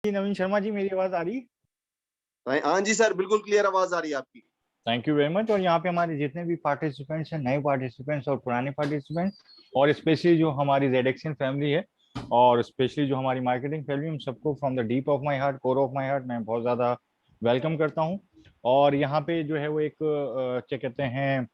जी, नवीन शर्मा जी, मेरी आवाज आ रही? हाँ जी सर, बिल्कुल क्लियर आवाज आ रही है आपकी। Thank you very much. और यहाँ पे हमारे जितने भी पार्टिसिपेंट्स हैं, नए पार्टिसिपेंट्स और पुराने पार्टिसिपेंट्स, और स्पेशली जो हमारी जेडक्सियन फैमिली है और स्पेशली जो हमारी मार्केटिंग फैमिली, उन सबको from the deep of my heart, core of my heart, मैं बहुत ज़्यादा वेलकम करता हूँ। और यहाँ पे जो है वो एक क्या कहते हैं,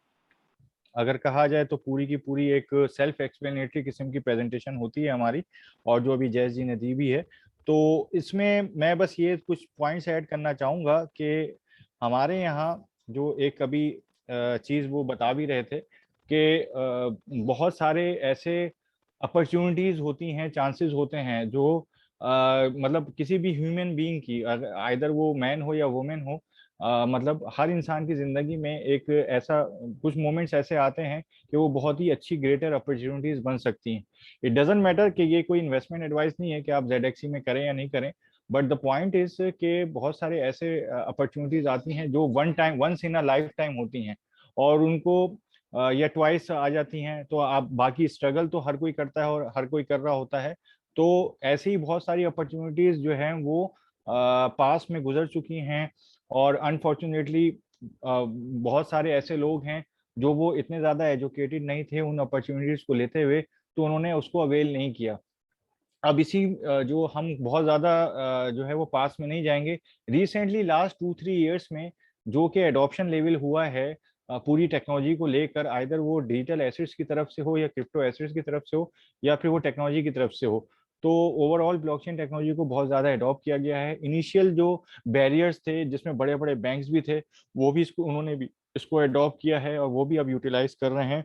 अगर कहा जाए तो पूरी की पूरी एक सेल्फ एक्सप्लेनेटरी किस्म की प्रेजेंटेशन होती है हमारी, और जो अभी जयेश जी ने दी भी है। तो इसमें मैं बस ये कुछ पॉइंट्स ऐड करना चाहूँगा कि हमारे यहाँ जो एक अभी चीज़ वो बता भी रहे थे कि बहुत सारे ऐसे अपॉर्चुनिटीज़ होती हैं, चांसेस होते हैं जो मतलब किसी भी ह्यूमन बीइंग की, आइदर वो मैन हो या वुमेन हो, मतलब हर इंसान की जिंदगी में एक ऐसा कुछ मोमेंट्स ऐसे आते हैं कि वो बहुत ही अच्छी ग्रेटर अपॉर्चुनिटीज बन सकती हैं। इट डजेंट मैटर कि ये कोई इन्वेस्टमेंट एडवाइस नहीं है कि आप जेडएक्सी में करें या नहीं करें, बट द पॉइंट इज कि बहुत सारे ऐसे अपॉर्चुनिटीज आती हैं जो one time, once in a life time होती हैं, और उनको या ट्वाइस आ जाती हैं। तो आप बाकी स्ट्रगल तो हर कोई करता है और हर कोई कर रहा होता है। तो ऐसी ही बहुत सारी अपॉर्चुनिटीज जो हैं वो पास में गुजर चुकी हैं, और अनफॉर्चुनेटली बहुत सारे ऐसे लोग हैं जो वो इतने ज़्यादा एजुकेटेड नहीं थे उन अपॉर्चुनिटीज़ को लेते हुए, तो उन्होंने उसको अवेल नहीं किया। अब इसी जो हम बहुत ज़्यादा जो है वो पास में नहीं जाएंगे, रिसेंटली लास्ट 2-3 ईयर्स में जो कि एडॉप्शन लेवल हुआ है पूरी टेक्नोलॉजी को लेकर, आइदर वो डिजिटल एसेट्स की तरफ से हो या क्रिप्टो एसेट्स की तरफ से हो या फिर वो टेक्नोलॉजी की तरफ से हो, तो ओवरऑल ब्लॉकचेन टेक्नोलॉजी को बहुत ज़्यादा अडॉप्ट किया गया है। इनिशियल जो बैरियर्स थे जिसमें बड़े बड़े बैंक्स भी थे, वो भी इसको, उन्होंने भी इसको अडॉप्ट किया है और वो भी अब यूटिलाइज कर रहे हैं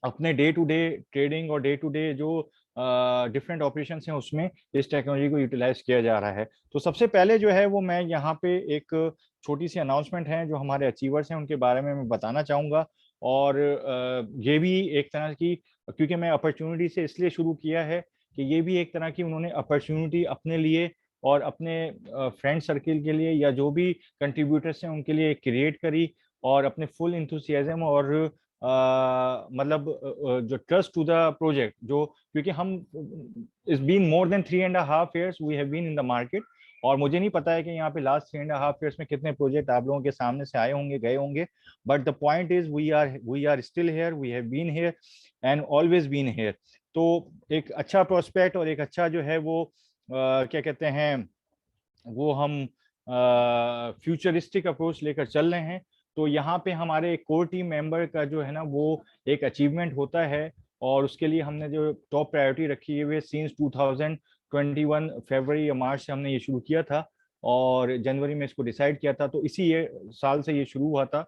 अपने डे टू डे ट्रेडिंग और डे टू डे जो डिफरेंट ऑपरेशन हैं उसमें इस टेक्नोलॉजी को यूटिलाइज किया जा रहा है। तो सबसे पहले जो है वो मैं यहाँ पे एक छोटी सी अनाउंसमेंट है जो हमारे अचीवर्स हैं उनके बारे में मैं बताना चाहूँगा। और ये भी एक तरह की, क्योंकि मैं अपॉर्चुनिटी से इसलिए शुरू किया है कि ये भी एक तरह की उन्होंने अपॉर्चुनिटी अपने लिए और अपने फ्रेंड सर्किल के लिए या जो भी कंट्रीब्यूटर्स हैं उनके लिए क्रिएट करी, और अपने फुल इंथुसियाज्म और मतलब जो ट्रस्ट टू द प्रोजेक्ट, जो क्योंकि हम is been more than 3.5 years we have been in the market, और मुझे नहीं पता है कि यहाँ पे लास्ट 3.5 years में कितने प्रोजेक्ट आप लोगों के सामने से आए होंगे, गए होंगे, but the point is we are still here, we have been here and always been here. तो एक अच्छा प्रोस्पेक्ट और एक अच्छा जो है वो क्या कहते हैं, वो हम फ्यूचरिस्टिक अप्रोच लेकर चल रहे हैं। तो यहाँ पे हमारे कोर टीम मेंबर का जो है ना वो एक अचीवमेंट होता है, और उसके लिए हमने जो टॉप प्रायोरिटी रखी है वो सिंस 2021 फरवरी या मार्च से हमने ये शुरू किया था, और जनवरी में इसको डिसाइड किया था। तो इसी ये साल से ये शुरू हुआ था।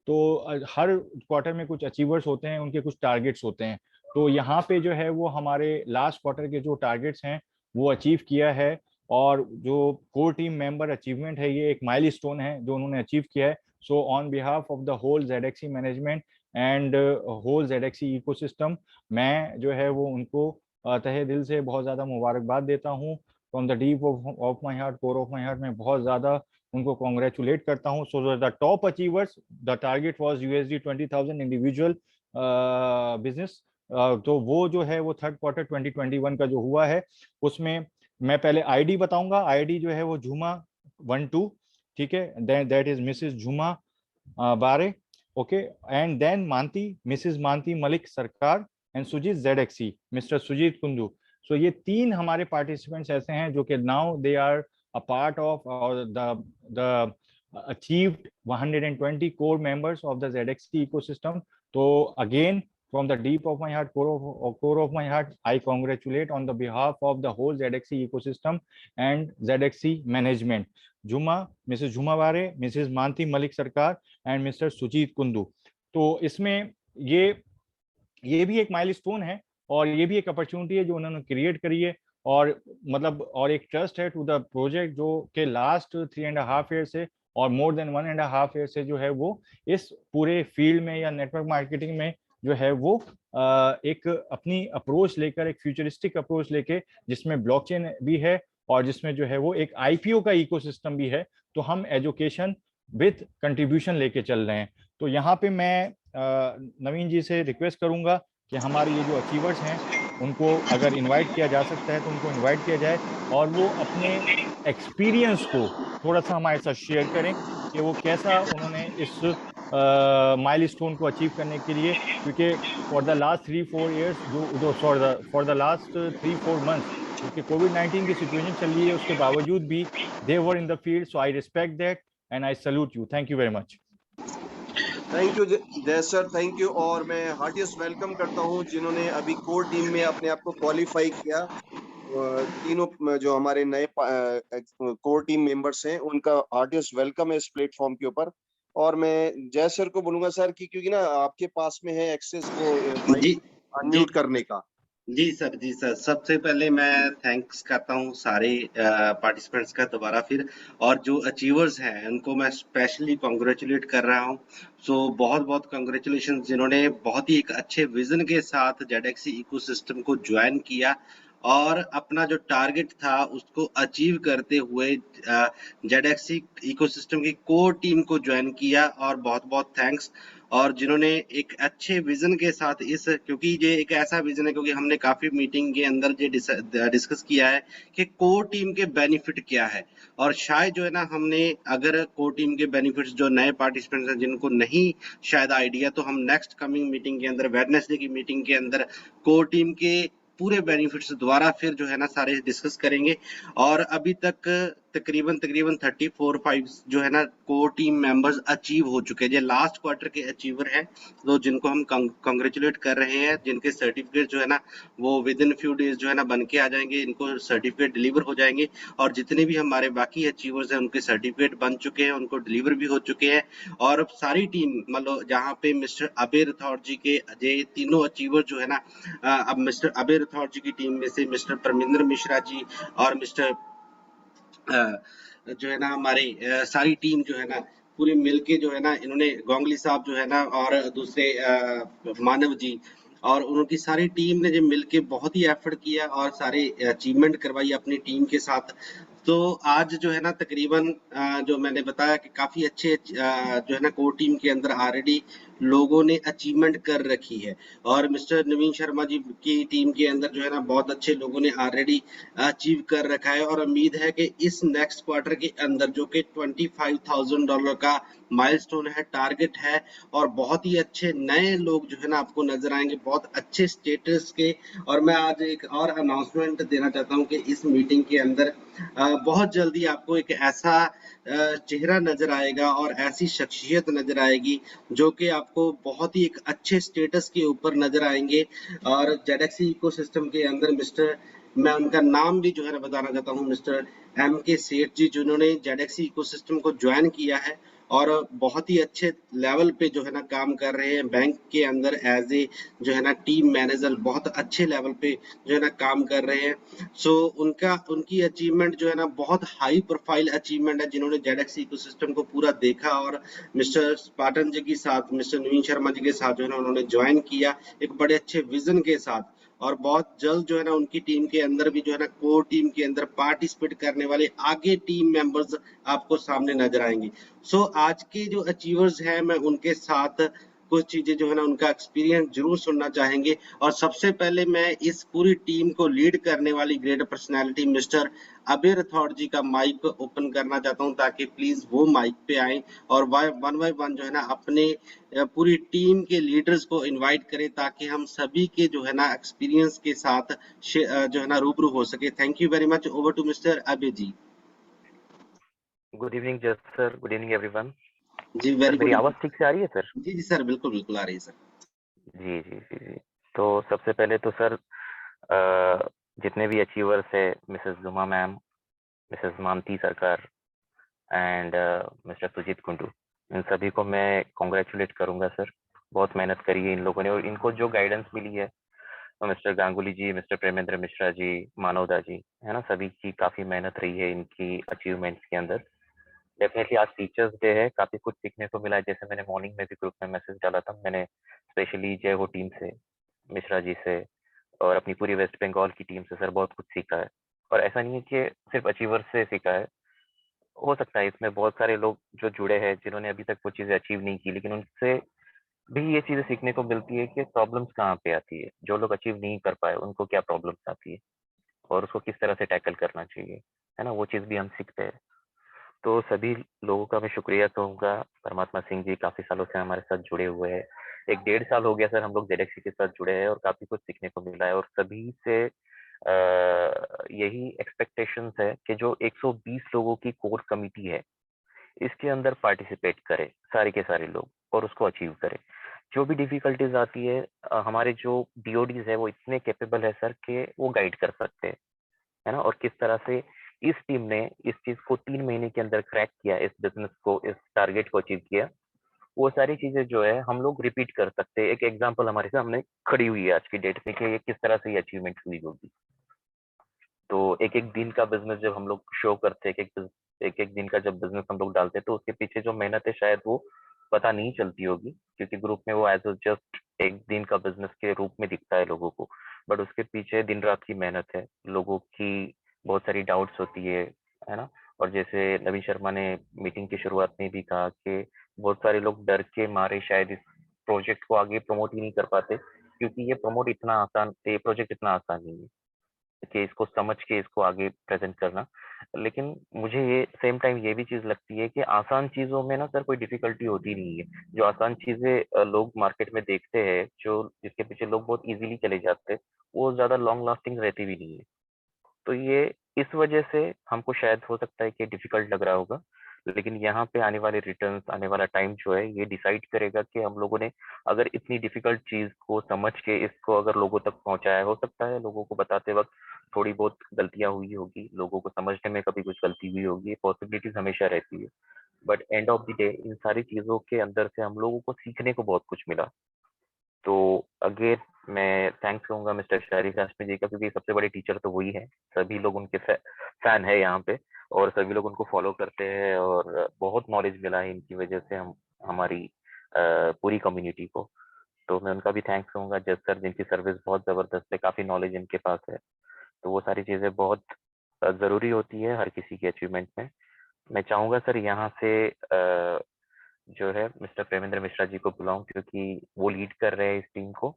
तो हर क्वार्टर में कुछ अचीवर्स होते हैं, उनके कुछ टारगेट्स होते हैं। तो यहाँ पे जो है वो हमारे लास्ट क्वार्टर के जो टारगेट्स हैं वो अचीव किया है, और जो कोर टीम मेंबर अचीवमेंट है ये एक माइलस्टोन है जो उन्होंने अचीव किया है। So on behalf of the whole ZXC management and whole ZXC ecosystem, मैं जो है वो उनको तहे दिल से बहुत ज़्यादा मुबारकबाद देता हूँ। From the deep of my heart, core of my heart, मैं बहुत ज़्यादा उनको कॉन्ग्रेचुलेट करता हूँ। So the top achievers, the target was USD 20,000 individual business. तो वो जो है वो थर्ड क्वार्टर 2021 का जो हुआ है उसमें मैं पहले आईडी बताऊंगा। आईडी जो है वो झूमा 12, ठीक है, that is Mrs Jhuma Bare, okay, and then Manti, Mrs Manti Malik Sarkar, and Sujit ZXC, Mr Sujit Kundu. So ये तीन हमारे पार्टिसिपेंट्स ऐसे हैं जो कि now they are a part of और the achieved 120 core members of the ZXC ecosystem. तो again, from the deep of my heart, core of my heart, I congratulate on the behalf of the whole ZXC ecosystem and ZXC management. Juma, Mrs. Juma Ware, Mrs. Manti Malik Sarkar and Mr. Sujit Kundu. तो इसमें ये भी एक milestone है, और ये भी एक अपॉर्चुनिटी है जो उन्होंने क्रिएट करी है, और मतलब और एक ट्रस्ट है टू द प्रोजेक्ट जो के लास्ट 3.5 years से और मोर देन 1.5 years से जो है वो इस पूरे फील्ड में या नेटवर्क मार्केटिंग में जो है वो एक अपनी अप्रोच लेकर, एक फ्यूचरिस्टिक अप्रोच लेके, जिसमें ब्लॉकचेन भी है और जिसमें जो है वो एक आईपीओ का इकोसिस्टम भी है। तो हम एजुकेशन विथ कंट्रीब्यूशन लेके चल रहे हैं। तो यहाँ पे मैं नवीन जी से रिक्वेस्ट करूंगा कि हमारे ये जो अचीवर्स हैं उनको अगर इनवाइट किया जा सकता है तो उनको इनवाइट किया जाए, और वो अपने एक्सपीरियंस को थोड़ा सा हमारे साथ शेयर करें कि वो कैसा उन्होंने इस माइलस्टोन को अचीव करने के लिए, क्योंकि फॉर द लास्ट 3-4 ईयर्स जो फॉर द लास्ट 3-4 मंथ्स क्योंकि कोविड-19 की सिचुएशन चल रही है, उसके बावजूद भी they were in the field, so I respect that and I salute you. Thank you very much. Thank you Jay sir, thank you. और मैं हार्टिएस्ट वेलकम करता हूं जिन्होंने अभी कोर टीम में अपने आप को क्वालिफाई किया। तीनों जो हमारे नए कोर टीम मेंबर्स हैं उनका हार्टिएस्ट वेलकम है इस प्लेटफॉर्म के ऊपर। और मैं जय सर को बोलूंगा सर कि क्योंकि ना आपके पास में है एक्सेस वो माइक जी जी अनम्यूट करने का। जी सर, सबसे पहले मैं थैंक्स करता हूँ सारे पार्टिसिपेंट्स का दोबारा फिर, और जो अचीवर्स हैं उनको मैं स्पेशली कॉन्ग्रेचुलेट कर रहा हूँ। सो बहुत बहुत कॉन्ग्रेचुलेशन जिन्होंने बहुत ही एक अच्छे विजन के साथ जेडेक्सी इकोसिस्टम को ज्वाइन किया और अपना जो टारगेट था उसको अचीव करते हुए जेडेक्सी इकोसिस्टम की कोर टीम को ज्वाइन किया, और बहुत बहुत थैंक्स। और जिन्होंने एक अच्छे विजन के साथ इस, क्योंकि ये एक ऐसा विजन है, क्योंकि हमने काफी मीटिंग के अंदर ये डिस्कस किया है कि कोर टीम के बेनिफिट क्या है, और शायद जो है ना हमने अगर कोर टीम के बेनिफिट्स जो नए पार्टिसिपेंट्स हैं जिनको नहीं शायद आइडिया, तो हम नेक्स्ट कमिंग मीटिंग के अंदर, वेडनेसडे की मीटिंग के अंदर कोर टीम के पूरे बेनिफिट्स दोबारा फिर जो है ना सारे डिस्कस करेंगे। और अभी तक तकरीबन 34-5 जो है ना कोर टीम मेंबर्स अचीव हो चुके हैं, जो लास्ट क्वार्टर के अचीवर हैं, तो जिनको हम कांग्रेचुलेट कर रहे हैं, जिनके सर्टिफिकेट जो है ना वो विद इन फ्यू डेज जो है ना बन के आ जाएंगे, इनको सर्टिफिकेट डिलीवर हो जाएंगे। और जितने भी हमारे बाकी अचीवर्स हैं उनके सर्टिफिकेट बन चुके हैं, उनको डिलीवर भी हो चुके हैं। और अब सारी टीम मतलब जहाँ पे मिस्टर अबे राठौर जी के ये तीनों अचीवर जो है ना, अब मिस्टर अबे राठौर जी की टीम में से मिस्टर परमिंदर मिश्रा जी और मिस्टर जो है ना हमारी सारी टीम जो है ना पूरी मिलके जो है ना, इन्होंने गोंगली साहब जो है ना और दूसरे मानव जी और उनकी सारी टीम ने जो मिलके बहुत ही एफर्ट किया और सारे अचीवमेंट करवाई अपनी टीम के साथ। तो आज जो है ना तकरीबन जो मैंने बताया कि काफी अच्छे जो है ना कोर टीम के अंदर ऑलरेडी लोगों ने अचीवमेंट कर रखी है, और मिस्टर नवीन शर्मा जी की टीम के अंदर जो है ना बहुत अच्छे लोगों ने ऑलरेडी अचीव कर रखा है। और उम्मीद है कि इस नेक्स्ट क्वार्टर के अंदर जो कि $25,000 का माइलस्टोन है, टारगेट है, और बहुत ही अच्छे नए लोग जो है ना आपको नजर आएंगे बहुत अच्छे स्टेटस के। और मैं आज एक और अनाउंसमेंट देना चाहता हूं कि इस मीटिंग के अंदर बहुत जल्दी आपको एक ऐसा चेहरा नजर आएगा और ऐसी शख्सियत नजर आएगी जो कि आपको बहुत ही एक अच्छे स्टेटस के ऊपर नजर आएंगे। और जेडेक्सी इकोसिस्टम के अंदर मिस्टर, मैं उनका नाम भी जो है ना बताना चाहता हूँ, मिस्टर M.K. सेठ जी, जिन्होंने जेडेक्सी इकोसिस्टम को ज्वाइन किया है और बहुत ही अच्छे लेवल पे जो है ना काम कर रहे हैं बैंक के अंदर एज ए जो है ना टीम मैनेजर, बहुत अच्छे लेवल पे जो है ना काम कर रहे हैं। सो उनकी अचीवमेंट जो है ना बहुत हाई प्रोफाइल अचीवमेंट है, जिन्होंने जेडेक्सी इकोसिस्टम को पूरा देखा और मिस्टर स्पाटन जी के साथ, मिस्टर नवीन शर्मा जी के साथ जो है ना उन्होंने ज्वाइन किया एक बड़े अच्छे विजन के साथ। और बहुत जल्द जो है ना उनकी टीम के अंदर भी जो है ना कोर टीम के अंदर पार्टिसिपेट करने वाले आगे टीम मेंबर्स आपको सामने नजर आएंगे। सो आज के जो अचीवर्स हैं मैं उनके साथ कुछ चीजें जो है ना उनका एक्सपीरियंस जरूर सुनना चाहेंगे। और सबसे पहले मैं इस पूरी टीम को लीड करने वाली ग्रेट पर्सनालिटी मिस्टर अबे राठौर जी का माइक ओपन करना चाहता हूं, ताकि प्लीज वो माइक पे आए और वन बाय वन जो है ना अपने पूरी टीम के लीडर्स को इनवाइट करें, ताकि हम सभी के जो है ना एक्सपीरियंस के साथ जो है ना रूबरू हो सके। Thank you very much. Over to mister Abe ji. Good evening जस सर, गुड इवनिंग एवरीवन। जी सर वेरी मेरी गुड। आवाज ठीक से आ रही है सर? जी जी सर, बिल्कुल बिल्कुल आ रही है सर। जी जी जी जी। तो सबसे पहले तो सर जितने भी अचीवर्स है, मिसेस जुमा मैम, मिसेस मानती सरकार एंड मिस्टर सुजीत कुंडू, इन सभी को मैं कॉन्ग्रेचुलेट करूंगा सर। बहुत मेहनत करी है इन लोगों ने और इनको जो गाइडेंस मिली है, तो मिस्टर गांगुली जी, मिस्टर प्रेमेंद्र मिश्रा जी, मानवदा जी, है ना, सभी की काफी मेहनत रही है इनकी अचीवमेंट्स के अंदर। डेफिनेटली आज टीचर्स डे है, काफी कुछ सीखने को मिला है। जैसे मैंने मॉर्निंग में भी ग्रुप में मैसेज डाला था, मैंने स्पेशली जय हो टीम से, मिश्रा जी से और अपनी पूरी वेस्ट बंगाल की टीम से सर बहुत कुछ सीखा है। और ऐसा नहीं है कि सिर्फ अचीवर से सीखा है, हो सकता है इसमें बहुत सारे लोग जो जुड़े हैं जिन्होंने अभी तक वो चीजें अचीव नहीं की, लेकिन उनसे भी ये चीजें सीखने को मिलती है कि प्रॉब्लम्स कहाँ पे आती है, जो लोग अचीव नहीं कर पाए उनको क्या प्रॉब्लम्स आती है और उसको किस तरह से टैकल करना चाहिए। है ना, वो चीज़ भी हम सीखते हैं। तो सभी लोगों का मैं शुक्रिया कहूँगा। परमात्मा सिंह जी काफ़ी सालों से हमारे साथ जुड़े हुए हैं। 1 डेढ़ साल हो गया सर हम लोग जेडएक्सी के साथ जुड़े हैं और काफ़ी कुछ सीखने को मिला है और सभी से यही एक्सपेक्टेशंस है कि जो 120 लोगों की कोर कमिटी है, इसके अंदर पार्टिसिपेट करें सारे के सारे लोग और उसको अचीव करें। जो भी डिफिकल्टीज आती है हमारे जो डीओडीज है वो इतने कैपेबल है सर कि वो गाइड कर सकते हैं, है ना। और किस तरह से इस टीम ने इस चीज को 3 महीने के अंदर क्रैक किया, इस बिजनेस को, इस टारगेट को अचीव किया, वो सारी चीजें जो है हम लोग रिपीट कर सकते हैं। एक एग्जांपल हमारे सामने खड़ी हुई है आज की डेट में कि ये किस तरह से ये अचीवमेंट हुई होगी। तो एक एक दिन का बिजनेस जब हम लोग शो करते हैं, एक एक दिन का जब बिजनेस हम लोग डालते हैं तो उसके पीछे जो मेहनत है शायद वो पता नहीं चलती होगी, क्योंकि ग्रुप में वो एज जस्ट एक दिन का बिजनेस के रूप में दिखता है लोगों को, बट उसके पीछे दिन रात की मेहनत है, लोगों की बहुत सारी डाउट्स होती है ना। और जैसे नवीन शर्मा ने मीटिंग की शुरुआत में भी कहा कि बहुत सारे लोग डर के मारे शायद इस प्रोजेक्ट को आगे प्रमोट ही नहीं कर पाते, क्योंकि ये प्रोजेक्ट इतना आसान नहीं है कि इसको समझ के इसको आगे प्रेजेंट करना। लेकिन मुझे ये सेम टाइम ये भी चीज लगती है कि आसान चीजों में ना सर कोई डिफिकल्टी होती नहीं है। जो आसान चीजें लोग मार्केट में देखते हैं, जो जिसके पीछे लोग बहुत इजीली चले जाते हैं, वो ज्यादा लॉन्ग लास्टिंग रहती भी नहीं है। तो ये इस वजह से हमको शायद हो सकता है कि डिफिकल्ट लग रहा होगा, लेकिन यहाँ पे आने वाले रिटर्न्स, आने वाला टाइम जो है ये डिसाइड करेगा कि हम लोगों ने अगर इतनी डिफिकल्ट चीज को समझ के इसको अगर लोगों तक पहुंचाया, हो सकता है लोगों को बताते वक्त थोड़ी बहुत गलतियां हुई होगी, लोगों को समझने में कभी कुछ गलती हुई होगी, पॉसिबिलिटीज हमेशा रहती है, but end of the day in सारी चीजों के अंदर से हम लोगों को सीखने को बहुत कुछ मिला। तो अगेन मैं थैंक्स कहूंगा मिस्टर शारिक हाशमी जी का, क्योंकि सबसे बड़े टीचर तो वही है, सभी लोग उनके फैन है यहाँ पे और सभी लोग उनको फॉलो करते हैं और बहुत नॉलेज मिला है इनकी वजह से हमारी पूरी कम्युनिटी को। तो मैं उनका भी थैंक्स कहूंगा, जज सर जिनकी सर्विस बहुत जबरदस्त है, काफी नॉलेज इनके पास है। तो वो सारी चीजें बहुत जरूरी होती है हर किसी के अचीवमेंट में। मैं चाहूंगा सर यहाँ से जो है मिस्टर प्रेमेंद्र मिश्रा जी को बुलाऊं, क्योंकि वो लीड कर रहे हैं इस टीम को।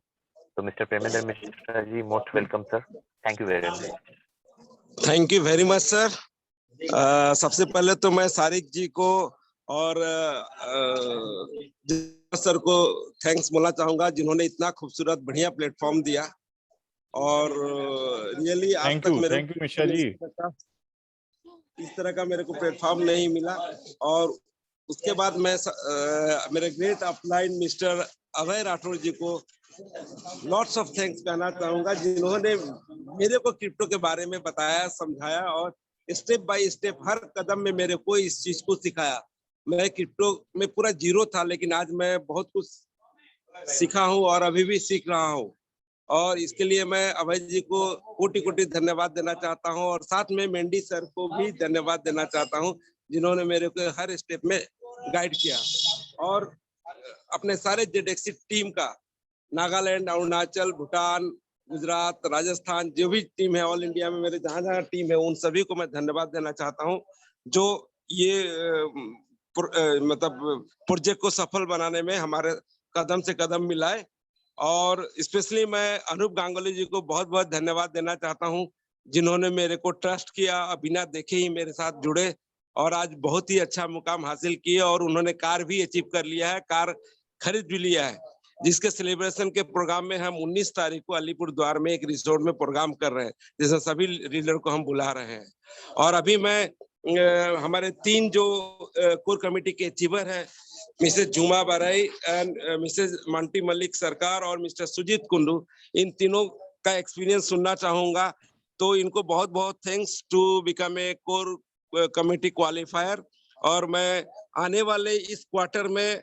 तो mister Premendra Mishra ji, most welcome sir, thank you very much. Thank you very much sir. सबसे पहले तो मैं सारिक जी को और सर को थैंक्स बोलना चाहूंगा, जिन्होंने इतना खूबसूरत बढ़िया प्लेटफॉर्म दिया और रियली आज तक मेरे थैंक यू मिश्रा जी। इस तरह का मेरे को प्लेटफॉर्म नहीं मिला। और उसके बाद मैं मेरे ग्रेट अपलाइन मिस्टर अभय राठौर जी को लॉट्स ऑफ थैंक्स कहना चाहूंगा, जिन्होंने मेरे को क्रिप्टो के बारे में बताया, समझाया और स्टेप बाय स्टेप हर कदम में मेरे को इस चीज को सिखाया। मैं क्रिप्टो में पूरा जीरो था, लेकिन आज मैं बहुत कुछ सीखा हूँ और अभी भी सीख रहा हूँ। और इसके लिए मैं अभय जी को कोटि कोटि धन्यवाद देना चाहता हूँ और साथ में मेंडी सर को भी धन्यवाद देना चाहता हूँ, जिन्होंने मेरे को हर स्टेप में गाइड किया। और अपने सारे जेडेक्सी टीम का, नागालैंड, अरुणाचल, भूटान, गुजरात, राजस्थान, जो भी टीम है ऑल इंडिया में मेरे जहाँ जहाँ टीम है, उन सभी को मैं धन्यवाद देना चाहता हूँ, जो ये मतलब प्रोजेक्ट को सफल बनाने में हमारे कदम से कदम मिलाए। और स्पेशली मैं अनूप गांगुली जी को बहुत बहुत धन्यवाद देना चाहता हूँ, जिन्होंने मेरे को ट्रस्ट किया, बिना देखे ही मेरे साथ जुड़े और आज बहुत ही अच्छा मुकाम हासिल किए। और उन्होंने कार भी अचीव कर लिया है, कार खरीद भी लिया है, जिसके सेलिब्रेशन के प्रोग्राम में हम 19 तारीख को अलीपुर द्वार में एक रिसोर्ट में प्रोग्राम कर रहे हैं, जिसमें सभी लीडर को हम बुला रहे हैं। और अभी मैं हमारे 3 जो कोर कमेटी के अचीवर है, मिसेस जुमा बाराई एंड मिसेस मंटी मलिक सरकार और मिस्टर सुजीत कुंडू, इन तीनों का एक्सपीरियंस सुनना चाहूंगा। तो इनको बहुत बहुत thanks to become a core committee qualifier. और मैं आने वाले इस क्वार्टर में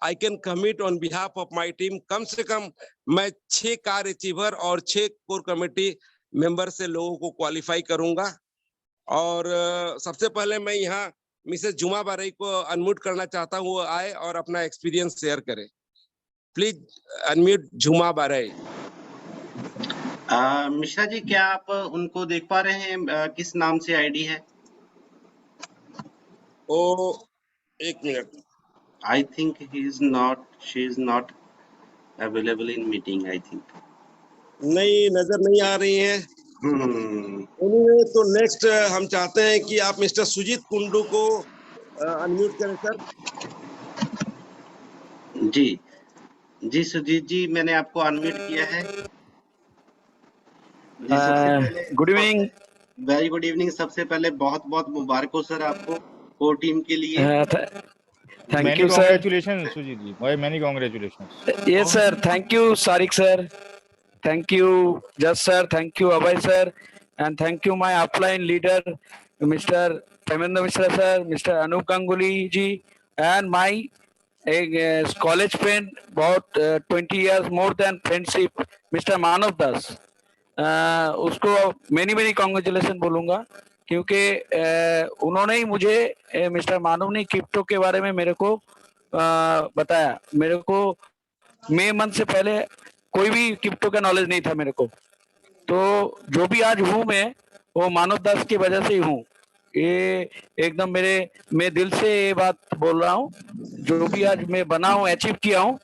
I can commit on behalf of my team, कम से कम मैं 6 कार अचीवर और 6 कोर कमेटी मेंबर से लोगों को क्वालिफाई करूंगा। और सबसे पहले मैं यहाँ मिसेस जुमा बारई को अनम्यूट करना चाहता हूँ, वो आए और अपना एक्सपीरियंस शेयर करें। प्लीज अनम्यूट जुमा बारई। मिश्रा जी, क्या आप उनको देख पा रहे हैं? किस नाम से आईडी है? ओ एक minute, I think she is not available in meeting, I think. नहीं नजर नहीं आ रही है। Anyway, तो नेक्स्ट हम चाहते हैं कि आप मिस्टर सुजीत कुंडू को अनम्यूट करें सर। जी जी सुजीत जी, मैंने आपको अनम्यूट किया है। जी सबसे पहले good evening. Very good evening. सबसे पहले बहुत बहुत मुबारक हो सर आपको कोर टीम के लिए। Thank Many you sir. congratulations, Sujit ji. Why many congratulations. Yes sir, thank you Sarik sir, thank you Jas sir, thank you Abhay sir, and thank you my upline leader Mr. Pramendra Mishra sir, Mr. Anup Ganguly ji, and my college friend about 20 years more than friendship Mr. Manav Das। उसको many congratulation बोलूंगा क्योंकि उन्होंने ही मुझे mister मानव ने crypto के बारे में मेरे को बताया। मेरे को मई मंथ से पहले कोई भी क्रिप्टो का नॉलेज नहीं था मेरे को, तो जो भी आज हूँ वो मानव दास की वजह से ही हूँ। ये एकदम मैं दिल से ये बात बोल रहा हूँ, जो भी आज मैं बना हूँ, अचीव किया हूँ,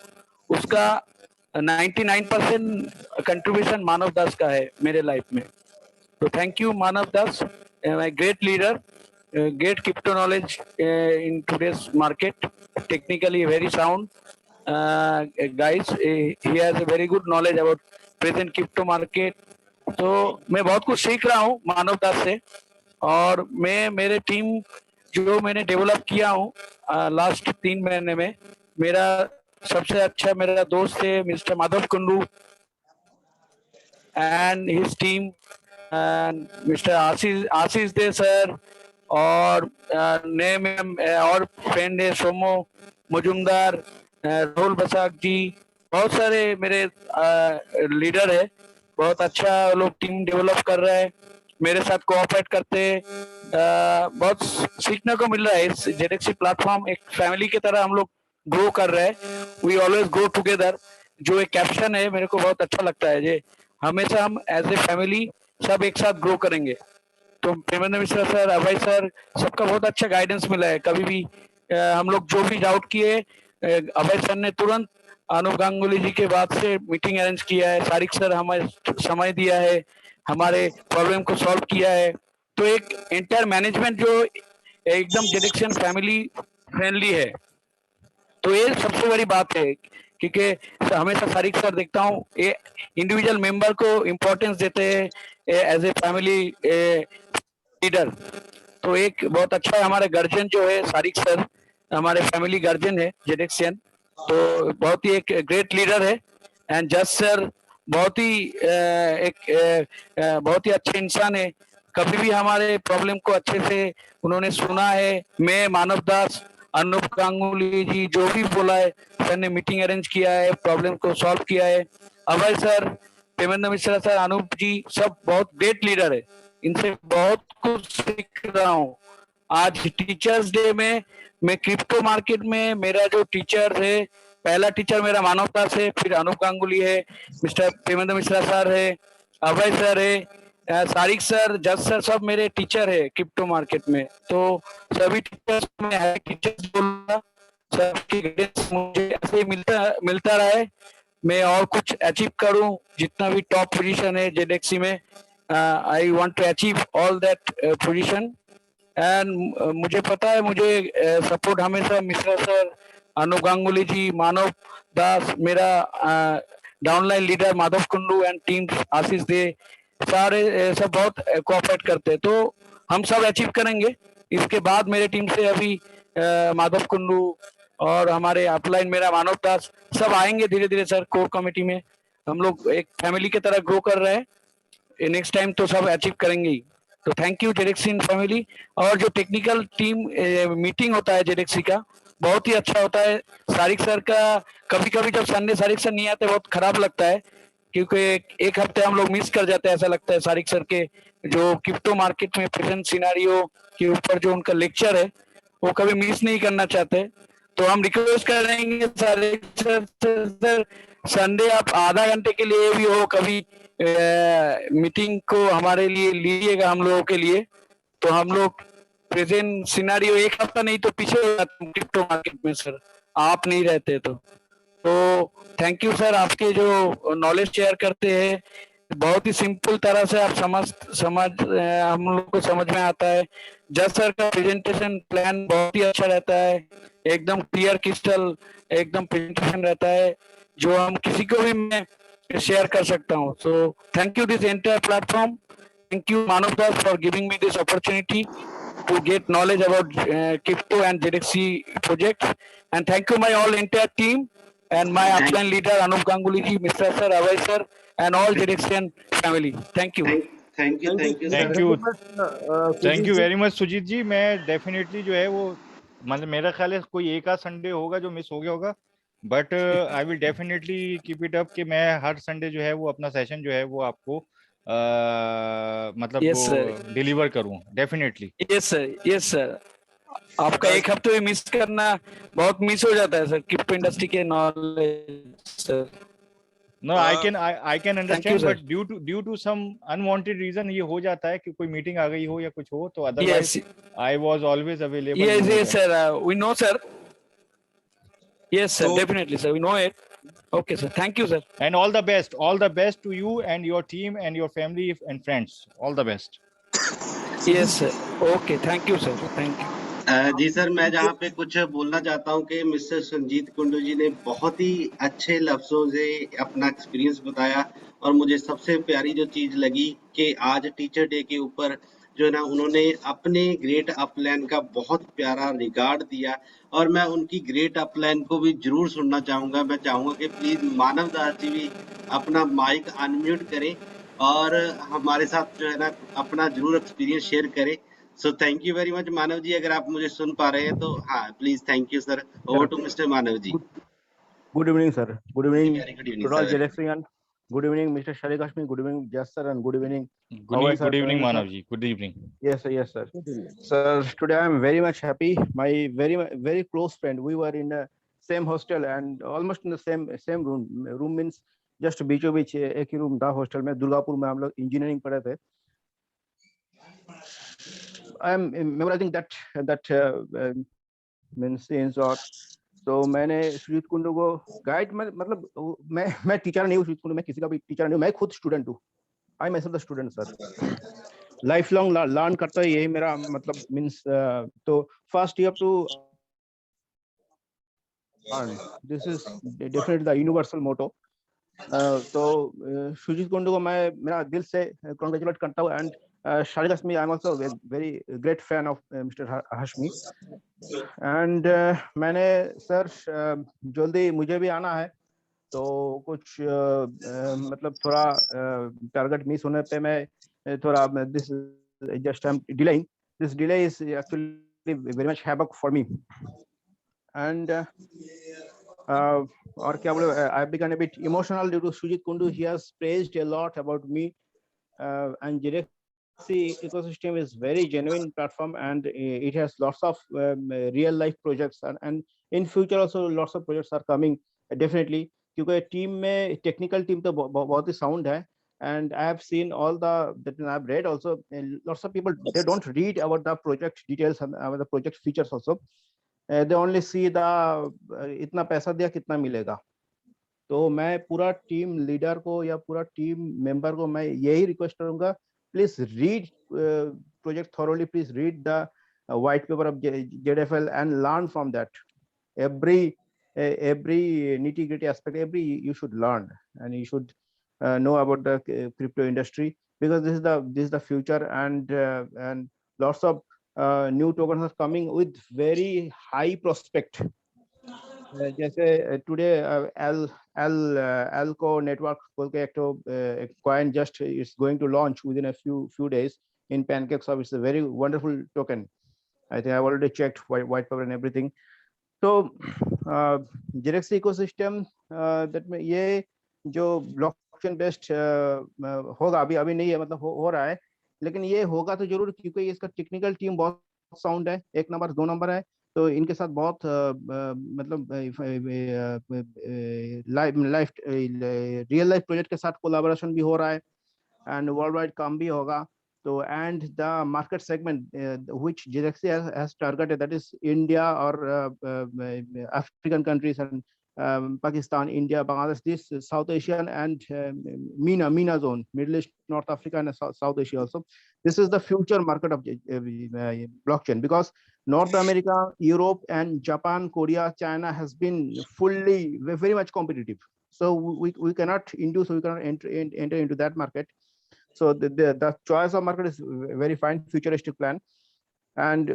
उसका 99% कंट्रीब्यूशन मानव दास का है मेरे लाइफ में। तो thank you Manav Das, my great leader, great crypto knowledge in today's market, technically very sound guys, he has a very good knowledge about present crypto market। तो मैं बहुत कुछ सीख रहा हूँ मानव दास से, और मैं मेरे टीम जो मैंने डेवलप किया हूँ लास्ट 3 महीने में, मेरा सबसे अच्छा मेरा दोस्त है mister Madhav Kundu and his team, and mister Ashish they sir, और नए में और फ्रेंड है सोमो मुजुमदार, राहुल बसाक जी, बहुत सारे मेरे लीडर है। बहुत अच्छा लोग टीम डेवलप कर रहे हैं, मेरे साथ कोऑपरेट करते हैं। बहुत सीखने को मिल रहा है। इस जेडेक्सी प्लेटफॉर्म एक फैमिली की तरह हम लोग ग्रो कर रहे हैं, वी ऑलवेज ग्रो टुगेदर। जो एक कैप्शन है मेरे को बहुत अच्छा लगता है, जे हमेशा हम एज ए फैमिली सब एक साथ ग्रो करेंगे। तो प्रेमेंद्र मिश्रा सर, अभय सर, सबका बहुत अच्छा गाइडेंस मिला है। कभी भी हम लोग जो भी डाउट किए, अभय सर ने तुरंत अनुप गांगुली जी के बाद से मीटिंग अरेंज किया है, सारिक सर हमें समय दिया है, हमारे प्रॉब्लम को सॉल्व किया है। तो एक एंटायर मैनेजमेंट जो एकदम जेडेक्सियन फैमिली फ्रेंडली है, तो ये सबसे बड़ी बात है। क्योंकि हमेशा सारिक सर देखता हूँ ये इंडिविजुअल मेंबर को इम्पोर्टेंस देते हैं एज ए फैमिली लीडर। तो एक बहुत अच्छा है, हमारे गार्जियन जो है सारिक सर हमारे फैमिली गार्जियन है जेडेक्सियन, तो बहुत ही एक ग्रेट लीडर है। एंड जज सर बहुत ही बहुत ही अच्छे इंसान है, कभी भी हमारे प्रॉब्लम को अच्छे से उन्होंने सुना है। मैं मानव दास, अनूप गांगुली जी जो भी बोला है, सर ने मीटिंग अरेंज किया है, प्रॉब्लम को सॉल्व किया है। अभय सर, प्रेमेंद्र मिश्रा सर, अनूप जी सब बहुत ग्रेट लीडर है, इनसे बहुत कुछ सीख रहा हूँ। आज टीचर्स डे में मैं क्रिप्टो मार्केट में मेरा जो टीचर है, पहला टीचर मेरा मानव दास है, फिर अनूप गांगुली है, मिस्टर प्रेमेंद्र मिश्रा सर है, अभय सर है, सारिक सर, जज सर, सब मेरे टीचर है क्रिप्टो मार्केट में। तो सभी टीचर्स में है, टीचर्स बोलूंगा सबकी गाइडेंस मुझे ऐसे ही मिलता रहे, मैं और कुछ अचीव करूं, जितना भी टॉप पोजीशन है जेडेक्सी में, I want to achieve all that position. And मुझे पता है मुझे सपोर्ट हमेशा मिश्रा सर, अनुप गांगुली जी, मानव दास, मेरा downline leader Madhav Kundu and team Ashish De, सारे सब बहुत कोऑपरेट करते हैं। तो हम सब अचीव करेंगे। इसके बाद मेरे टीम से अभी माधव कुंडू और हमारे अपलाइन मेरा मानव दास सब आएंगे धीरे धीरे सर कोर कमेटी में। हम लोग एक फैमिली की तरह ग्रो कर रहे हैं, नेक्स्ट टाइम तो सब अचीव करेंगे ही। तो थैंक यू जेडेक्सी फैमिली। और जो टेक्निकल टीम मीटिंग होता है जेडेक्सी का, बहुत ही अच्छा होता है। सारिक सर का कभी कभी जब संडे सारिक सर नहीं आते बहुत खराब लगता है, क्योंकि एक हफ्ते हम लोग मिस कर जाते हैं। ऐसा लगता है सारिक सर के जो क्रिप्टो मार्केट में प्रेजेंट सिनेरियो के ऊपर जो उनका लेक्चर है वो कभी मिस नहीं करना चाहते। तो हम रिक्वेस्ट करेंगे सारिक सर, संडे आप आधा घंटे के लिए भी हो कभी मीटिंग को हमारे लिए लीजिएगा, हम लोगों के लिए। तो हम लोग प्रेजेंट सिनेरियो एक हफ्ता नहीं तो पीछे हो जाते हैं क्रिप्टो मार्केट में सर, आप नहीं रहते तो थैंक यू सर, आपके जो नॉलेज शेयर करते हैं बहुत ही सिंपल तरह से आप हम लोग को समझ में आता है। जज सर का प्रेजेंटेशन प्लान बहुत ही अच्छा रहता है, एकदम क्लियर क्रिस्टल एकदम प्रेजेंटेशन रहता है, जो हम किसी को भी मैं शेयर कर सकता हूँ। सो thank you this entire platform, thank you Manav Das for giving me this opportunity to get knowledge about crypto and ZXC projects, and thank you my all entire team and my Thank- upline leader Anup Ganguly ji, Mr. Sir, Avai sir, and all ZXN family. Thank you. Thank you Thank very you. much, थैंक यू Sujit ji. Very much Sujit ji. मैं definitely जो है वो मतलब मेरा ख्याल है कोई एक आध संडे होगा जो मिस हो गया होगा, but I will definitely keep it up कि मैं हर संडे जो है वो अपना सेशन जो है वो आपको मतलब Yes, वो sir. डिलीवर करूं definitely. Yes sir, yes sir. आपका एक हफ्ते में मिस करना बहुत मिस हो जाता है सर, क्रिप्टो इंडस्ट्री के knowledge sir. No I can you, understand, sir. But due to some unwanted reason ये हो जाता है कि कोई मीटिंग आ गई हो या कुछ हो, तो otherwise Yes, I was always available. yes, yes sir. We know sir. Yes sir, So- definitely sir. We know it. Okay sir. Thank you sir. And all the best to you and your team and your family and friends. All the best. Yes sir. Okay. Thank you sir. Thank you. जी sir, मैं जहाँ पे कुछ बोलना चाहता हूँ कि mister Sanjeet Kundu जी ने बहुत ही अच्छे लफ्जों से अपना एक्सपीरियंस बताया, और मुझे सबसे प्यारी जो चीज लगी कि आज टीचर डे के ऊपर जो है ना उन्होंने अपने ग्रेट अपलैन का बहुत प्यारा रिगार्ड दिया, और मैं उनकी ग्रेट अपलैन को भी जरूर सुनना चाहूंगा। मैं चाहूंगा कि प्लीज मानव दास जी भी अपना माइक अनम्यूट करें और हमारे साथ जो है ना अपना जरूर एक्सपीरियंस शेयर करें। So thank you very much Manav ji, अगर आप मुझे सुन पा रहे हैं तो हाँ please thank you sir. Over to Mister Manav ji. Good evening, sir. Good evening, Very good evening, to all sir. Jelexian. Good evening, Mr. Shari Kashmi. Good evening, Jas sir, and good evening. Good evening, Manav ji. Good evening. Yes, sir. Yes, sir. Sir, today I am very much happy. My very close friend. We were in the same hostel and almost in the same room. Room means just बीचों बीच एक ही room था hostel में। दुर्गापुर में हम लोग engineering पढ़े थे। I am memorizing that means scenes or तो मैंने सुजीत कुंडू को गाइड मतलब मैं टीचर नहीं हूँ सुजीत कुंडू, मैं किसी का भी टीचर नहीं हूँ, मैं खुद स्टूडेंट हूँ। I am the student sir, life long learn करता है, यही मेरा मतलब मीन्स। तो first you have to learn, this is definitely the universal motto. तो सुजीत कुंडू को मैं मेरा दिल से कांग्रेचुलेट करता हूँ। And Shari Kashmi, I'm also a very great fan of Mr. Hashmi. And मैंने सर जल्दी मुझे भी आना है, तो कुछ मतलब थोड़ा टारगेट मिस होने पे मैं थोड़ा this just I am delaying, this delay is actually very much havoc for me. And और क्या बोले, I became a bit emotional due to Sujit Kundu, he has praised a lot about me and ZXC ecosystem is very genuine platform, and it has lots of real life projects, and in future also lots of projects are coming definitely, क्योंकि team में technical team तो बहुत ही sound है। and I have seen all that I have read also, lots of people they don't read about the project details and the project features also, they only see the इतना पैसा दिया कितना मिलेगा। तो मैं पूरा टीम लीडर को या पूरा टीम मेंबर को मैं यही रिक्वेस्ट करूंगा, please read project thoroughly, please read the white paper of ZFL and learn from that. Every nitty gritty aspect, you should learn, and you should know about the crypto industry, because this is the future, and lots of new tokens are coming with very high prospect. जैसे today Alco network बोल के एक तो coin just is going to launch within a few days in PancakeSwap. It's a very wonderful token. I think I've already checked white paper and everything. तो ZXC ecosystem that में ये जो blockchain based होगा, अभी नहीं है, मतलब हो रहा है, लेकिन ये होगा तो जरूर, क्योंकि इसका टेक्निकल टीम बहुत साउंड है, 1 नंबर 2 नंबर है। तो इनके साथ बहुत मतलब रियल लाइफ प्रोजेक्ट के साथ कोलैबोरेशन भी हो रहा है, एंड वर्ल्ड वाइड काम भी होगा। तो and the market segment which ZXC has targeted, that is India or African countries and Pakistan, India, Bangladesh, this South Asian and MENA zone, Middle East, North Africa, and South Asia also. This is the future market of blockchain, because North America, Europe, and Japan, Korea, China has been fully very much competitive. So we cannot induce, we cannot enter into that market. So the choice of market is very fine, futuristic plan. And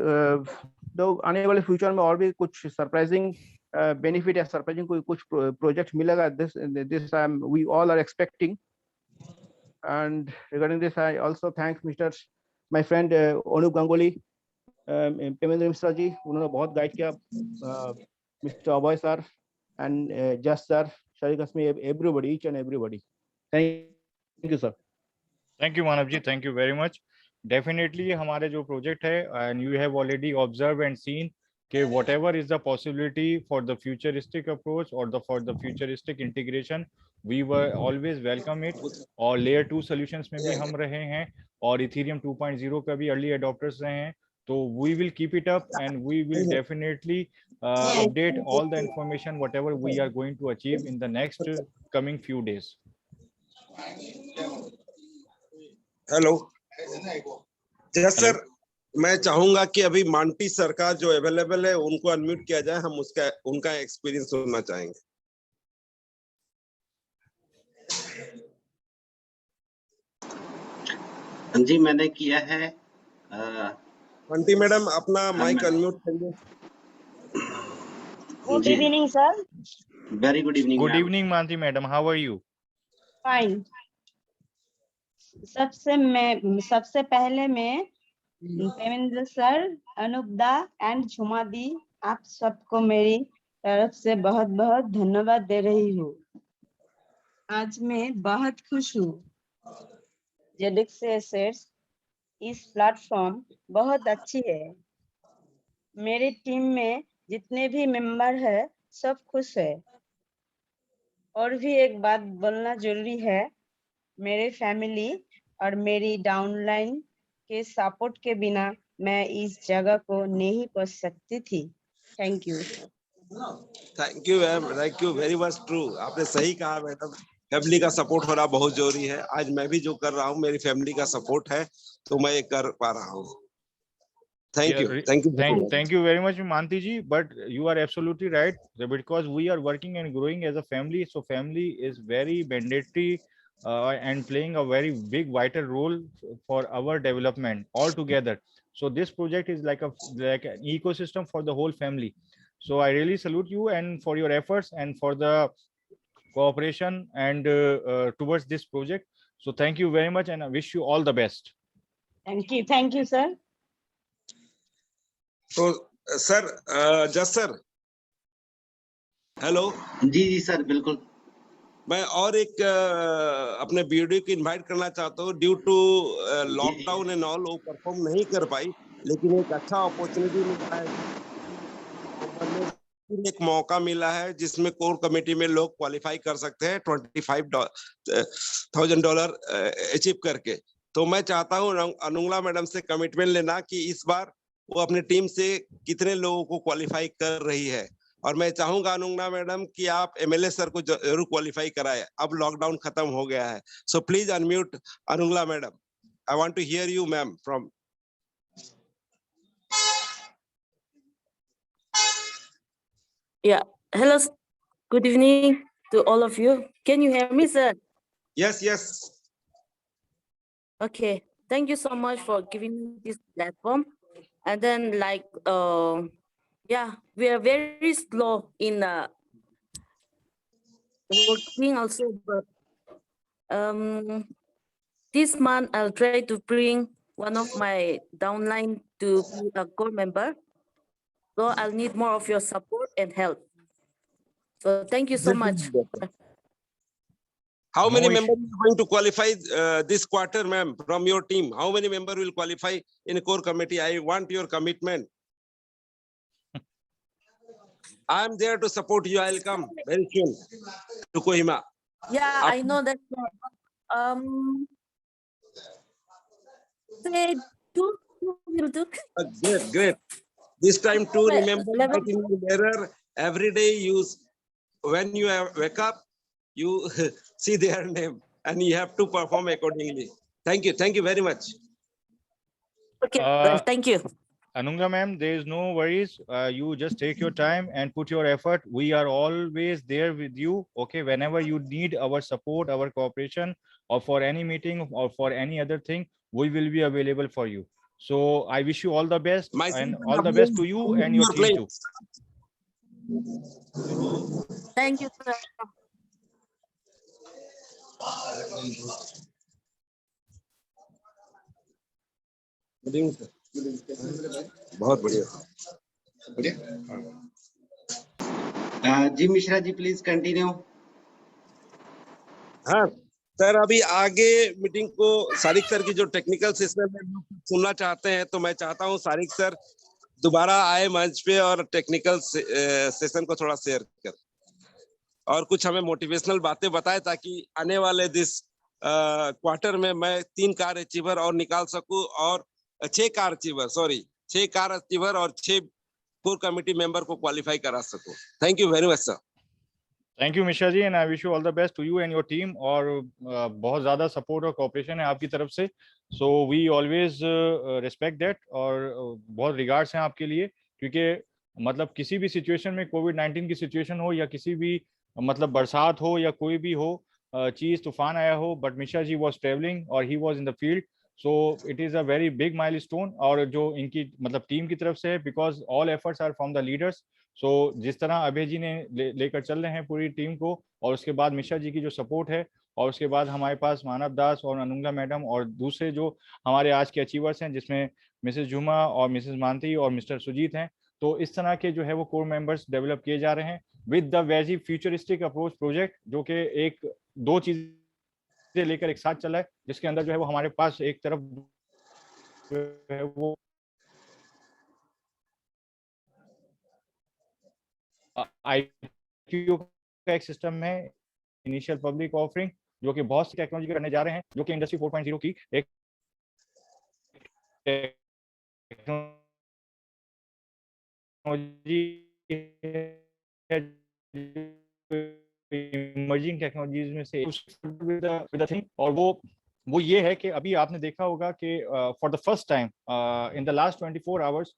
though आने वाले future में और भी कुछ surprising benefit या surprising कोई कुछ project मिलेगा, this time we all are expecting. And regarding this, I also thank my friend Anup Ganguly, Pemendra Misra ji, उन्होंने बहुत guide किया, Mr. Abhay sir and Just sir, Sharik Asmi, everybody, each and everybody. Thank you, sir. Thank you, Manav ji. Thank you very much. Definitely हमारे जो project है, and you have already observed and seen कि whatever is the possibility for the futuristic approach or for the futuristic integration, we were always welcome it. और layer 2 solutions में भी हम रहे हैं और Ethereum 2.0 का भी early adopters रहे हैं. So we will keep it up and we will definitely update all the information whatever we are going to achieve in the next coming few days. Hello जस सर, मैं चाहूंगा कि अभी मांटी sir का जो available है उनको अनम्यूट किया जाए, हम उनका एक्सपीरियंस सुनना चाहेंगे। जी मैंने किया है। मांटी मैडम अपना माइक अनम्यूट करिए। Good evening, sir. Very good evening. Good evening, Manti madam. How are you? Fine. सबसे पहले मैं पेमेंद्र सर, अनूप दा एंड झुमा दी, आप सबको मेरी तरफ से बहुत बहुत धन्यवाद दे रही हूँ। आज मैं बहुत खुश हूँ। ZDX Assets इस प्लेटफॉर्म बहुत अच्छी है। मेरी टीम में जितने भी मेंबर है सब खुश है। और भी एक बात बोलना जरूरी है, मेरे फैमिली और मेरी डाउनलाइन के सपोर्ट के बिना मैं इस जगह को नहीं पहुंच सकती थी। Thank you. Thank you ma'am, thank you, very much true. आपने सही कहा मैडम, फैमिली का सपोर्ट होना बहुत जरूरी है। आज मैं भी जो कर रहा हूँ मेरी फैमिली का सपोर्ट है तो मैं ये कर पा रहा हूँ। Thank you. Thank you very much, Manti ji. But you are absolutely right, because we are working and growing as a family. So family is very mandatory and playing a very big vital role for our development altogether. So this project is like an ecosystem for the whole family. So I really salute you and for your efforts and for the cooperation and towards this project. So thank you very much and I wish you all the best. Thank you, sir. तो sir, जस sir, hello. जी sir, बिल्कुल। मैं और एक अपने video को invite करना चाहता हूँ। Due to lockdown and all वो परफॉर्म नहीं कर पाई, लेकिन एक अच्छा अपॉर्चुनिटी मिला है, एक मौका मिला है जिसमें कोर कमेटी में लोग क्वालिफाई कर सकते हैं $25,000 अचीव करके। तो मैं चाहता हूँ अनुंगला मैडम से कमिटमेंट लेना कि इस बार वो अपने टीम से कितने लोगों को क्वालिफाई कर रही है। और मैं चाहूंगा अनुंगला मैडम कि आप MLA सर को जरूर क्वालिफाई कराएं। अब लॉकडाउन खत्म हो गया है। So please unmute Anungla madam. I want to hear you ma'am from. Yeah, hello, good evening to all of you. Can you hear me, sir? Yes, yes. Okay, thank you so much for giving me this platform. And then yeah, we are very slow in working also, but this month I'll try to bring one of my downline to be a core member. So I'll need more of your support and help. So thank you so much. How many members are going to qualify this quarter, ma'am, from your team? How many members will qualify in a core committee? I want your commitment. I'm there to support you. I'll come very soon to Kohima. Yeah, I know that. Say two will do. Great. This time too, remember that in your mirror every day use when you wake up, you see their name and you have to perform accordingly. Thank you very much. Okay, thank you. Anunga ma'am, there is no worries. You just take your time and put your effort. We are always there with you. Okay, whenever you need our support, our cooperation, or for any meeting or for any other thing, we will be available for you. So I wish you all the best, and all the best to you and your team too. Thank you, sir. बहुत बढ़िया। जी Mishra ji please continue. हाँ sir, अभी आगे meeting को सारिक sir की जो technical system है सुनना चाहते हैं, तो मैं चाहता हूँ सारिक सर दोबारा आए मंच पे और टेक्निकल सेशन को थोड़ा शेयर कर और कुछ हमें मोटिवेशनल बातें बताए, ताकि आने वाले दिस क्वार्टर में मैं 3 कार अचीवर और निकाल सकूं और 6 car achiever, sorry 6 car achiever और 6 कोर कमेटी मेंबर को क्वालिफाई करा सकूं। Thank you very much sir. Thank you Mishra ji, and I wish you all the best to you and your team. और बहुत ज़्यादा सपोर्ट और कोऑपरेशन है आपकी तरफ से, so we always respect that, और बहुत रिगार्ड्स हैं आपके लिए, क्योंकि मतलब किसी भी सिचुएशन में, कोविड-19 की सिचुएशन हो या किसी भी मतलब बरसात हो या कोई भी हो चीज़, तूफान आया हो, but Mishra ji was travelling और he was in the field, so it is a very big milestone. और जो इनकी मतलब टीम की तरफ से है, because all efforts are from the leaders. So जिस तरह अभय जी ने लेकर चल रहे हैं पूरी टीम को, और उसके बाद मिश्रा जी की जो सपोर्ट है, और उसके बाद हमारे पास मानव दास और अनुंगा मैडम और दूसरे जो हमारे आज के अचीवर्स हैं, जिसमें मिसेस जुमा और मिसेस मानती और मिस्टर सुजीत हैं, तो इस तरह के जो है वो कोर मेंबर्स डेवलप किए जा रहे हैं with the very futuristic approach project, जो कि एक 2 चीजें लेकर एक साथ चला है, जिसके अंदर जो है वो हमारे पास एक तरफ जो है वो IPO का एक सिस्टम है, इनिशियल पब्लिक ऑफरिंग, जो कि बहुत सी टेक्नोलॉजी करने जा रहे हैं, जो कि इंडस्ट्री 4.0 की एक टेक्नोलॉजी इमर्जिंग टेक्नोलॉजीज में से और वो ये है कि अभी आपने देखा होगा कि for the first time in the last 24 hours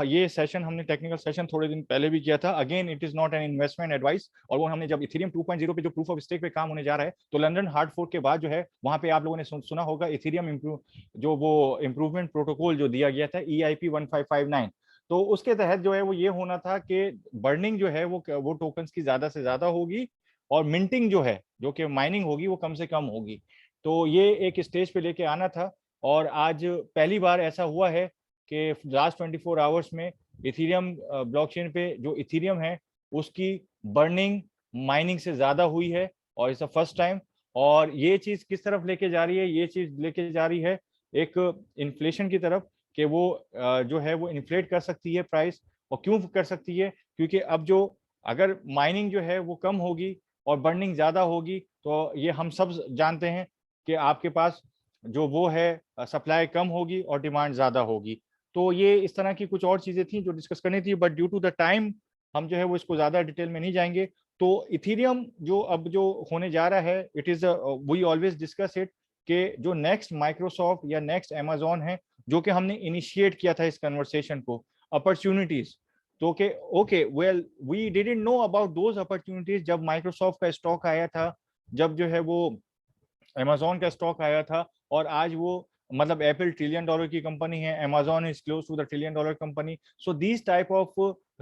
ये सेशन हमने टेक्निकल सेशन थोड़े दिन पहले भी किया था। Again it is not an investment advice, और वो हमने जब इथेरियम 2.0 पे जो प्रूफ ऑफ स्टेक पे काम होने जा रहा है, तो लंदन हार्ड फोर्क के बाद जो है वहां पे आप लोगों ने सुना होगा इथेरियम जो वो इम्प्रूवमेंट प्रोटोकॉल जो दिया गया था EIP 1559, तो उसके तहत जो है वो ये होना था कि बर्निंग जो है वो टोकन्स की ज्यादा से ज्यादा होगी, और मिंटिंग जो है, जो कि माइनिंग होगी, वो कम से कम होगी। तो ये एक स्टेज पे लेके आना था, और आज पहली बार ऐसा हुआ है कि लास्ट 24 आवर्स में इथेरियम ब्लॉकचेन पे जो इथेरियम है उसकी बर्निंग माइनिंग से ज्यादा हुई है, और इट्स द फर्स्ट टाइम। और ये चीज किस तरफ लेके जा रही है? ये चीज लेके जा रही है एक इन्फ्लेशन की तरफ, कि वो जो है वो इन्फ्लेट कर सकती है प्राइस। और क्यों कर सकती है? क्योंकि अब जो अगर माइनिंग जो है वो कम होगी और बर्निंग ज्यादा होगी, तो ये हम सब जानते हैं कि आपके पास जो वो है सप्लाई कम होगी और डिमांड ज्यादा होगी। तो ये इस तरह की कुछ और चीजें थी जो डिस्कस करनी थी, but due to the time हम जो है वो इसको ज्यादा डिटेल में नहीं जाएंगे। तो इथेरियम जो अब जो होने जा रहा है, it is we always discuss it, कि जो नेक्स्ट माइक्रोसॉफ्ट या नेक्स्ट अमेजोन है, जो कि हमने इनिशिएट किया था इस कन्वर्सेशन को, अपॉर्चुनिटीज, तो कि okay well we didn't know about those opportunities जब माइक्रोसॉफ्ट का स्टॉक आया था, जब जो है वो अमेजोन का स्टॉक आया था, और आज वो मतलब एप्पल $1 ट्रिलियन की कंपनी है, Amazon is close to the $1 trillion company. So these type of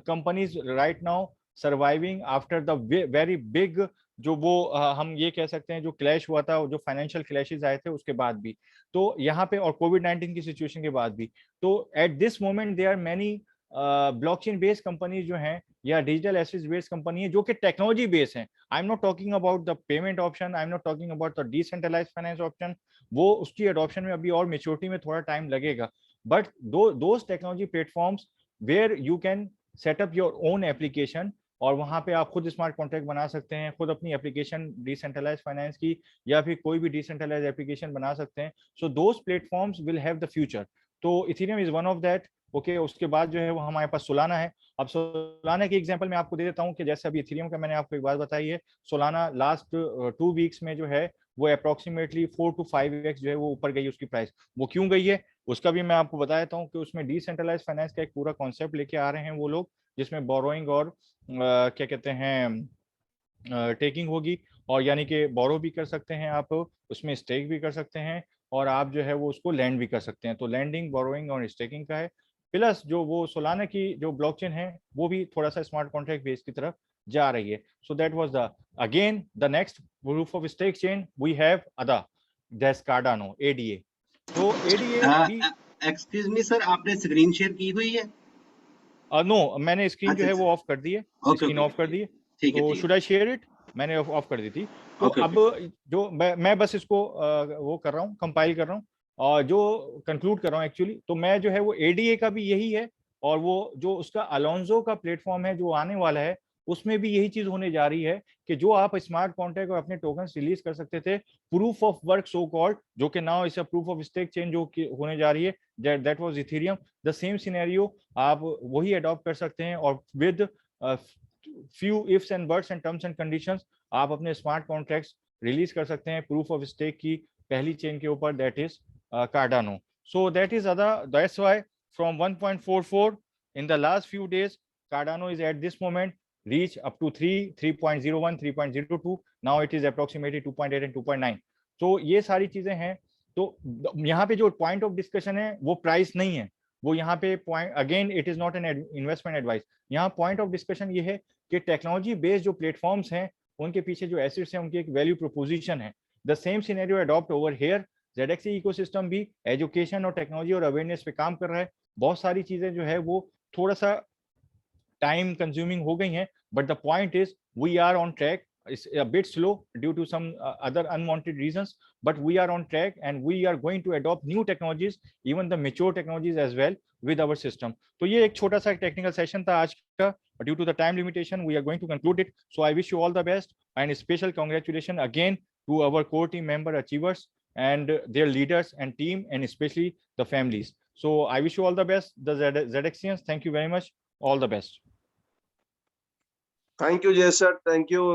companies right now surviving after the very big, जो वो हम ये कह सकते हैं जो क्लैश हुआ था, जो फाइनेंशियल क्लैशेस आए थे उसके बाद भी, तो यहाँ पे, और कोविड-19 की सिचुएशन के बाद भी, तो at this moment there are many blockchain based companies जो हैं, या डिजिटल एसेट्स बेस्ड कंपनी है जो कि टेक्नोलॉजी बेस्ड हैं। I am not talking about the payment option, I am not talking about the decentralised finance option, वो उसकी adoption में अभी और मेच्योरिटी में थोड़ा टाइम लगेगा। But those technology platforms where you can set up your own application, और वहां पे आप खुद स्मार्ट कॉन्ट्रैक्ट बना सकते हैं, खुद अपनी एप्लीकेशन डिसेंट्रलाइज्ड फाइनेंस की या फिर कोई भी डिसेंट्रलाइज्ड एप्लीकेशन बना सकते हैं। So those platforms will have the future. तो Ethereum is one of that, okay, उसके बाद जो है वो हमारे पास सोलाना है। अब सोलाना की एग्जांपल मैं आपको दे देता हूँ कि जैसे अभी इथेरियम का मैंने आपको एक बात बताई है, सोलाना लास्ट 2 वीक्स में जो है वो अप्रोक्सीमेटली 4 to 5x जो है वो ऊपर गई उसकी प्राइस। वो क्यों गई है उसका भी मैं आपको बता देता हूँ कि उसमें डिसेंट्रलाइज फाइनेंस का एक पूरा कॉन्सेप्ट लेके आ रहे हैं वो लोग, जिसमें बोरोइंग और क्या कहते हैं टेकिंग होगी, और यानी कि बोरो भी कर सकते हैं आप, उसमें स्टेक भी कर सकते हैं, और आप जो है वो उसको लैंड भी कर सकते हैं। तो लैंडिंग, बोरोइंग और स्टेकिंग का है। प्लस जो वो सोलाना की जो ब्लॉकचेन है वो भी थोड़ा सा स्मार्ट कॉन्ट्रैक्ट बेस की तरफ जा रही है। So that was the again the next proof of stake chain we have other that's Cardano ADA. तो एडीए भी एक्सक्यूज मी सर, आपने स्क्रीन शेयर की हुई है? नो, मैंने स्क्रीन जो अच्छा है वो अच्छा, ऑफ कर दी है, ओके स्क्रीन ओके ऑफ कर ओके, दी है। ठीक है तो ठीक शुड है, आई शेयर इट? मैंने ऑफ कर दी थी। तो ओके अब ओके। जो मैं बस इसको वो कर रहा हूँ, कंपाइल कर रहा हूँ और जो कंक्लूड कर रहा हूँ एक्चुअली। तो मैं जो है वो एडीए का भी यही है, और वो जो उसका अलोंजो का प्लेटफॉर्म है जो आने वाला है उसमें भी यही चीज होने जा रही है कि जो आप स्मार्ट कॉन्ट्रैक्ट और अपने टोकन रिलीज कर सकते थे, proof of work so called, जो कि नाउ इस प्रूफ ऑफ स्टेक चेन जो होने जा रही है, that was Ethereum. The same scenario आप वही अडॉप्ट कर सकते हैं, और with few ifs and buts and terms and conditions आप अपने स्मार्ट कॉन्ट्रैक्ट्स रिलीज कर सकते हैं प्रूफ ऑफ स्टेक की पहली चेन के ऊपर, that is Cardano. So that is that's why from 1.44 in the last few days, Cardano is at this moment reach up to 3.01, 3.02. Now it is approximately 2.8 and 2.9. तो ये सारी चीजें हैं। तो यहाँ पे जो पॉइंट ऑफ डिस्कशन है वो प्राइस नहीं है, वो यहाँ पे point again it is not an investment advice. यहाँ पॉइंट ऑफ डिस्कशन ये है कि टेक्नोलॉजी बेस्ड जो प्लेटफॉर्म्स हैं उनके पीछे जो एसेट्स हैं उनकी एक वैल्यू प्रोपोजिशन है। The same scenario adopt over here. ZXC ecosystem भी एजुकेशन और टेक्नोलॉजी और अवेयरनेस पे काम कर रहा है। बहुत सारी चीजें जो है वो थोड़ा सा टाइम कंज्यूमिंग हो गई हैं, but the point is we are on track. It's a bit slow due to some other unwanted reasons, but we are on track and we are going to adopt new technologies, even the mature technologies as well with our system. तो ये एक छोटा सा technical session था आज का, due to the time limitation we are going to conclude it. So I wish you all the best and special congratulations again to our core team member achievers and their leaders and team, and especially the families. So I wish you all the best, the ZXians. Thank you very much. All the best. Thank you Jay sir, thank you.